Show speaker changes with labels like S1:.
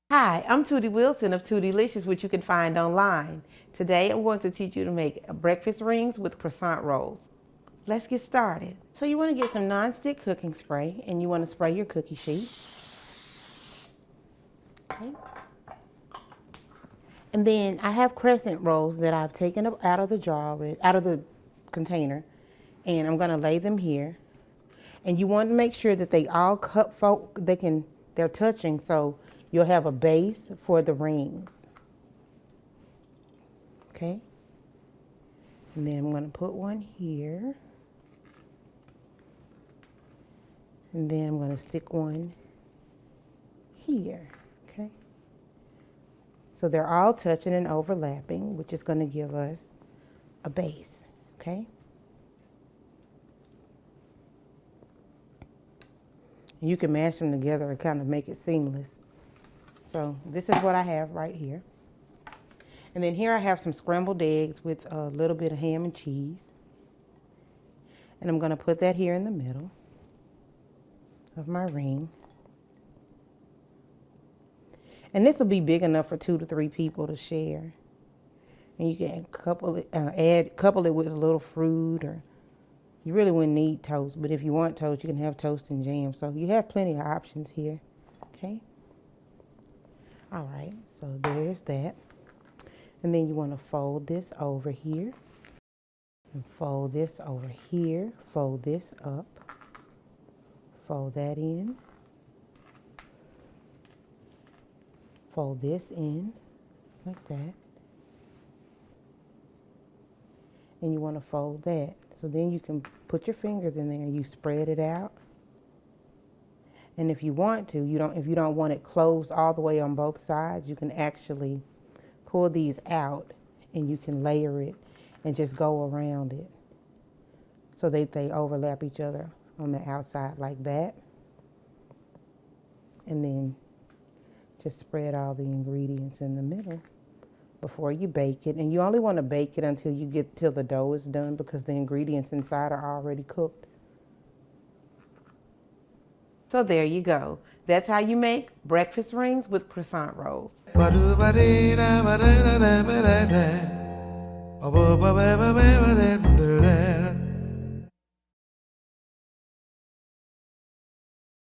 S1: Hi, I'm Tootie Wilson of Tootylicious, which you can find online. Today I'm going to teach you to make breakfast rings with croissant rolls. Let's get started. So you want to get some non-stick cooking spray, and you want to spray your cookie sheet. Okay. And then I have Crescent rolls that I've taken up out of the jar, out of the container, and I'm going to lay them here. And you want to make sure that they all they're touching, so you'll have a base for the rings. Okay. And then I'm going to put one here. And then I'm going to stick one here. Okay. So they're all touching and overlapping, which is going to give us a base. Okay. You can mash them together and kind of make it seamless. So this is what I have right here. And then here I have some scrambled eggs with a little bit of ham and cheese. And I'm going to put that here in the middle of my ring. And this will be big enough for 2 to 3 people to share. And you can couple it with a little fruit, or you really wouldn't need toast, but if you want toast, you can have toast and jam. So you have plenty of options here. Okay. All right, so there's that. And then you want to fold this over here, and fold this over here, fold this up, fold that in, fold this in like that, and you want to fold that. So then you can put your fingers in there and you spread it out. And if you want to, if you don't want it closed all the way on both sides, you can actually pull these out and you can layer it and just go around it so that they overlap each other on the outside like that. And then just spread all the ingredients in the middle before you bake it. And you only want to bake it till the dough is done, because the ingredients inside are already cooked. So there you go. That's how you make breakfast rings with croissant rolls.